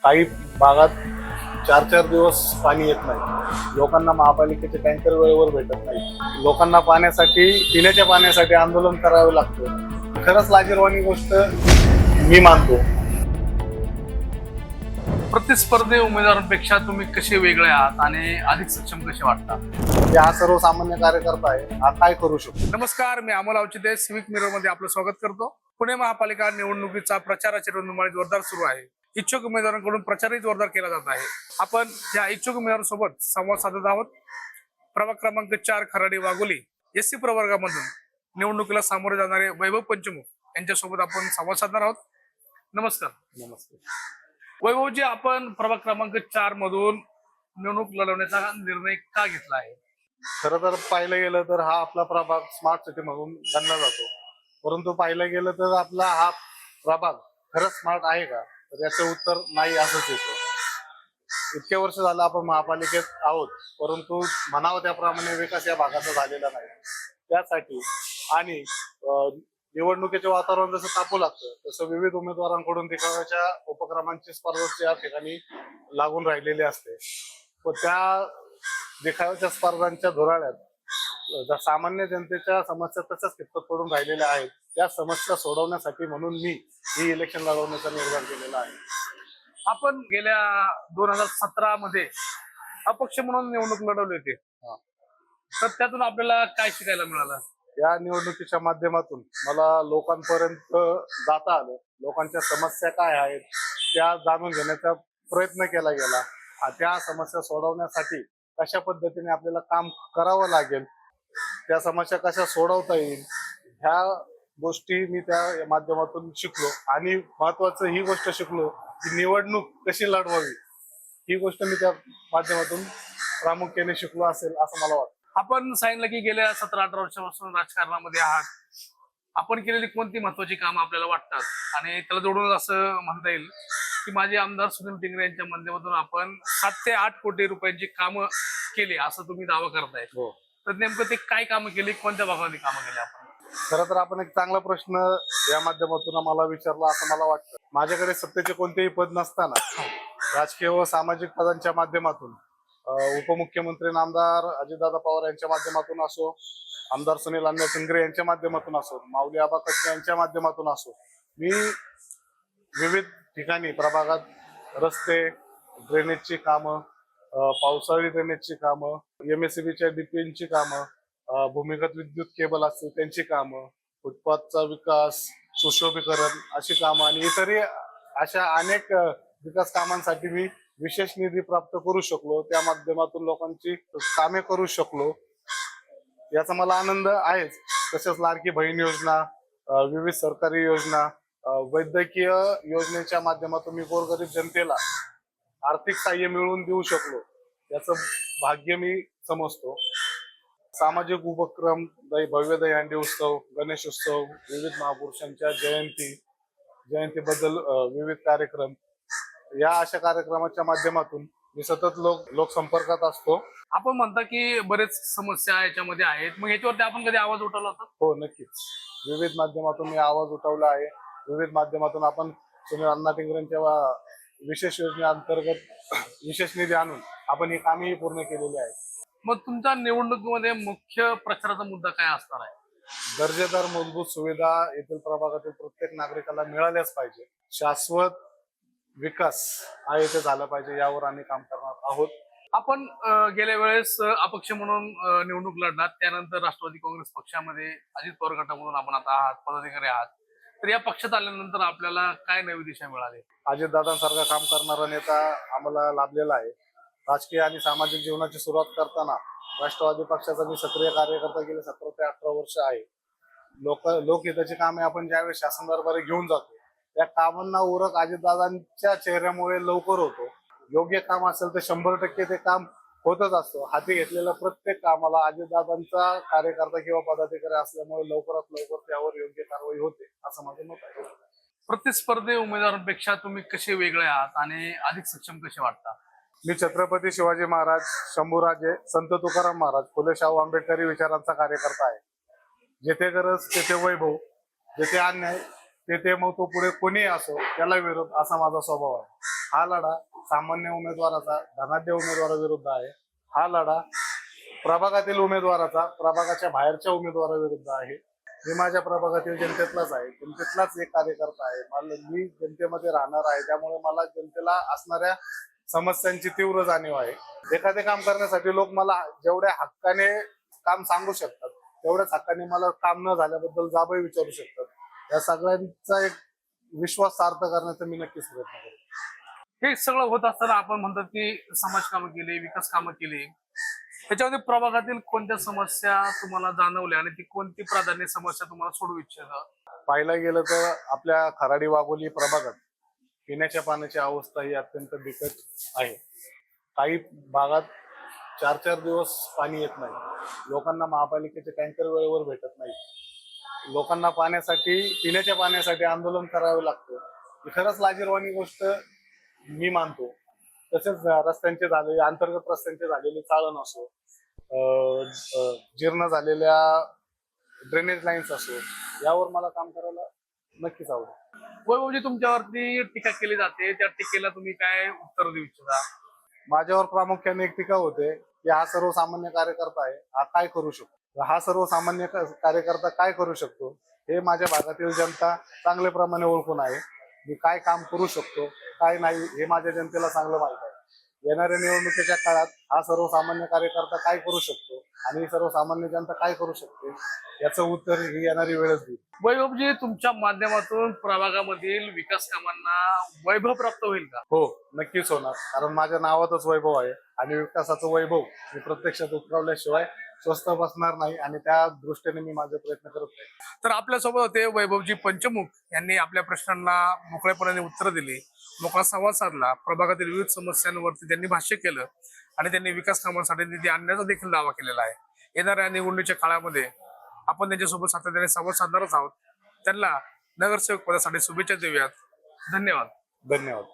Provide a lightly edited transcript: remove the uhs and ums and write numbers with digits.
काही भागात 4-4 दिवस पाणी येत नाही. लोकांना महापालिकेचे टँकर वेळेवर भेटत नाही. लोकांना पाण्यासाठी, पिण्याच्या पाण्यासाठी आंदोलन करावं लागतं. खरंच लाजिरवाणी गोष्ट मी मानतो. प्रतिस्पर्धी उमेदवारांपेक्षा तुम्ही कसे वेगळे आहात आणि अधिक सक्षम कसे वाटता? हा सर्वसामान्य कार्यकर्ता आहे, हा काय करू शकतो? नमस्कार, मी अमोल अवचिते सिविक मिरर मध्ये आपलं स्वागत करतो. पुणे महापालिका निवडणुकीचा प्रचाराची रणधुमाळी जोरदार सुरू आहे. इच्छुक उमेदवारांकडून प्रचारही जोरदार केला जात आहे. आपण या इच्छुक उमेदवारांसोबत संवाद साधत आहोत. प्रभाग क्रमांक 4 खराडी वाघोली एससी प्रवर्गामधून निवडणुकीला सामोरे जाणारे वैभव पंचमुख यांच्यासोबत आपण संवाद साधणार आहोत. नमस्कार. नमस्ते. वैभवजी, आपण प्रभाग क्रमांक 4 मधून निवडणूक लढवण्याचा निर्णय का घेतला आहे? खरं तर पाहिलं गेलं तर हा आपला प्रभाग स्मार्ट सिटी म्हणून गणला जातो. परंतु पाहिलं गेलं तर आपला हा प्रभाग खरंच स्मार्ट आहे का? तर याचं उत्तर नाही असंच येतं. इतके वर्ष झालं आपण महापालिकेत आहोत, परंतु म्हणावं त्याप्रमाणे विकास या भागाचा झालेला नाही. त्यासाठी आणि निवडणुकीचे वातावरण जसं तापू लागतं तसं विविध उमेदवारांकडून दिखाव्याच्या उपक्रमांची स्पर्धा या ठिकाणी लागून राहिलेली असते. व त्या दिखाव्याच्या स्पर्धांच्या धुराळ्यात सामान्य जनतेच्या समस्या तशाच कितपत पडून राहिलेल्या आहेत. त्या समस्या सोडवण्यासाठी म्हणून मी ही इलेक्शन लढवण्याचा निर्धार केलेला आहे. आपण गेल्या 2017 मध्ये अपक्ष म्हणून निवडणूक लढवली होती, तर त्यातून आपल्याला काय शिकायला मिळालं? या निवडणुकीच्या माध्यमातून मला लोकांपर्यंत जाता आलं. लोकांच्या समस्या काय आहेत त्या जाणून घेण्याचा प्रयत्न केला गेला. त्या समस्या सोडवण्यासाठी कशा पद्धतीने आपल्याला काम करावं लागेल, त्या समस्या कशा सोडवता येईल, ह्या गोष्टी मी त्या माध्यमातून शिकलो. आणि महत्वाचं ही गोष्ट शिकलो की निवडणूक कशी लढवावी, ही गोष्ट मी त्या माध्यमातून प्रामुख्याने शिकलो असेल असं मला वाटतं. आपण सांगितलं की गेल्या 17-18 वर्षापासून राजकारणामध्ये आहात. आपण केलेली कोणती महत्वाची कामं आपल्याला वाटतात? आणि त्याला जोडून असं म्हणता येईल की माझे आमदार सुनील टिंगरे यांच्या माध्यमातून आपण 7 ते 8 कोटी रुपयांची कामं केली असं तुम्ही दावा करताय. हो. तर नेमकं ते काय कामं केली, कोणत्या भागामध्ये कामं केली आपण? खरं तर आपण एक चांगला प्रश्न या माध्यमातून आम्हाला विचारला असं मला वाटतं. माझ्याकडे सत्तेचे कोणतेही पद नसताना राजकीय व सामाजिक पदांच्या माध्यमातून उपमुख्यमंत्री नामदार अजितदादा पवार यांच्या माध्यमातून असो, आमदार सुनील अण्णा टिंगरे यांच्या माध्यमातून असो, माऊली आबा कच्चे यांच्या माध्यमातून असो, मी विविध ठिकाणी प्रभागात रस्ते, ड्रेनेजची कामं, पावसाळी ड्रेनेजची कामं, MSCBच्या डीपीची कामं, भूमिगत विद्युत केबल असतील त्यांची कामं, फुटपाथचा विकास, सुशोभीकरण अशी कामं आणि इतरही अशा अनेक विकास कामांसाठी मी विशेष निधी प्राप्त करू शकलो. त्या माध्यमातून लोकांची कामे करू शकलो, याचा मला आनंद आहेच. तसेच लाडकी बहीण योजना, विविध सरकारी योजना, वैद्यकीय योजनेच्या माध्यमातून मी गोरगरीब जनतेला आर्थिक सहाय्य मिळवून देऊ शकलो, याचं भाग्य मी समजतो. सामाजिक उपक्रम, भव्य दहीहंडी उत्सव, गणेश उत्सव, विविध महापुरुषांच्या जयंतीबद्दल विविध कार्यक्रम, या अशा कार्यक्रमाच्या माध्यमातून मी सतत लोकसंपर्कात असतो. आपण म्हणता की बरेच समस्या याच्यामध्ये आहेत, मग याच्यावरती आपण कधी आवाज उठवला होता? हो, नक्कीच. विविध माध्यमातून मी आवाज उठवला आहे. विविध माध्यमातून आपण सुनील अण्णा टिंगरेंच्या विशेष योजनेअंतर्गत विशेष निधी आणून आपण ही कामेही पूर्ण केलेली आहेत. मग तुमच्या निवडणुकीमध्ये मुख्य प्रचाराचा मुद्दा काय असणार आहे? दर्जेदार मूलभूत सुविधा येथील प्रभागातील प्रत्येक नागरिकाला मिळाल्याच पाहिजे. शाश्वत विकास हा येथे झाला पाहिजे, यावर आम्ही काम करणार आहोत. आपण गेल्या वेळेस अपक्ष म्हणून निवडणूक लढलात, त्यानंतर राष्ट्रवादी काँग्रेस पक्षामध्ये अजित पवार गटामधून आपण आता आहात, पदाधिकारी आहात. तर या पक्षात आल्यानंतर आपल्याला काय नवी दिशा मिळाली? अजितदादांसारखा काम करणारा नेता आम्हाला लाभलेला आहे. राजकीय आणि सामाजिक जीवनाची सुरुवात करताना राष्ट्रवादी पक्षाचा मी सक्रिय कार्यकर्ता गेले 17 ते 18 वर्ष आहे. लोकहिताची कामे आपण ज्यावेळेस शासन दरबारी घेऊन जातो, त्या कामांना उरक अजितदादांच्या चेहऱ्यामुळे लवकर होतो. योग्य काम असेल तर 100% ते काम होतच असतो. हाती घेतलेल्या प्रत्येक कामाला अजितदादांचा कार्यकर्ता किंवा पदाधिकारी असल्यामुळे लवकरात लवकर त्यावर योग्य कारवाई होते असं माझं मत आहे. प्रतिस्पर्धी उमेदवारांपेक्षा तुम्ही कसे वेगळे आहात आणि अधिक सक्षम कसे वाटता? मी छत्रपती शिवाजी महाराज, शंभूराजे, संत तुकाराम महाराज, फुले शाहू आंबेडकरी विचारांचा कार्यकर्ता आहे. जेथे गरज तेथे वैभव, जेथे अन्याय ते मग तो पुढे कोणी असो त्याला विरोध असा माझा स्वभाव आहे. हा लढा सामान्य उमेदवाराचा धनाढ्य उमेदवाराविरुद्ध आहे. हा लढा प्रभागातील उमेदवाराचा प्रभागाच्या बाहेरच्या उमेदवाराविरुद्ध आहे. मी माझ्या प्रभागातील जनतेतलाच आहे, जनतेतलाच एक कार्यकर्ता आहे. मी जनतेमध्ये राहणार आहे, त्यामुळे मला जनतेला असणाऱ्या समस्यांची तीव्र जाणीव आहे. एखादे काम करण्यासाठी लोक मला जेवढ्या हक्काने काम सांगू शकतात तेवढ्याच हक्काने मला काम न झाल्याबद्दल जाबही विचारू शकतात. या सगळ्यांचा एक विश्वास सार्थ करण्याचा मी नक्कीच प्रयत्न करेन. हे सगळं होत असताना आपण म्हणतात की समाज कामं केली, विकास कामं केली, त्याच्यामध्ये प्रभागातील कोणत्या समस्या तुम्हाला जाणवल्या आणि ती कोणती प्राधान्य समस्या तुम्हाला सोडवू इच्छिता? पाहायला गेलं तर आपल्या खराडी वाघोली प्रभागात पिण्याच्या पाण्याची अवस्था ही अत्यंत बिकट आहे. काही भागात 4-4 दिवस पाणी येत नाही. लोकांना महापालिकेचे टँकर वेळेवर भेटत नाही. लोकांना पिण्याच्या पाण्यासाठी आंदोलन करावे लागतं. ही खरंच लाजिरवाणी गोष्ट मी मानतो. तसेच अंतर्गत रस्त्यांचे झालेले चाळण असो, जीर्ण झालेल्या ड्रेनेज लाईन्स असो, यावर मला काम करायला नक्कीच आवडेल. वैभवजी, तुमच्यावरती टीका केली जाते, त्या टीकेला तुम्ही काय उत्तर देऊ इच्छिता? माझ्यावर प्रामुख्याने एक टीका होते की हा सर्वसामान्य कार्यकर्ता आहे, हा काय करू शकतो. हा सर्वसामान्य कार्यकर्ता काय करू शकतो हे माझ्या भागातील जनता चांगल्या प्रमाणे ओळखून आहे. मी काय काम करू शकतो काय नाही हे माझ्या जनतेला चांगलं माहित आहे. येणाऱ्या निवडणुकीच्या काळात हा सर्वसामान्य कार्यकर्ता काय करू शकतो आणि सर्वसामान्य जनता काय करू शकते याचं उत्तर ही येणारी वेळच देईल. वैभवजी, तुमच्या माध्यमातून प्रभागामधील विकास कामांना वैभव प्राप्त होईल का? हो, नक्कीच होणार. कारण माझ्या नावातच वैभव आहे आणि विकासाचं वैभव मी प्रत्यक्षात उतरवल्याशिवाय स्वस्त बसणार नाही आणि त्या दृष्टीने मी माझे प्रयत्न करत आहे. तर आपल्यासोबत होते वैभवजी पंचमुख यांनी आपल्या प्रश्नांना मोकळेपणाने उत्तर दिली, मोकळा संवाद साधला, प्रभागातील विविध समस्यांवरती त्यांनी भाष्य केलं आणि त्यांनी विकास कामांसाठी निधी आणण्याचा देखील दावा केलेला आहे. येणाऱ्या निवडणुकीच्या काळामध्ये आपण त्यांच्यासोबत सातत्याने संवाद साधणारच आहोत. त्यांना नगरसेवक पदासाठी शुभेच्छा देऊयात. धन्यवाद. धन्यवाद.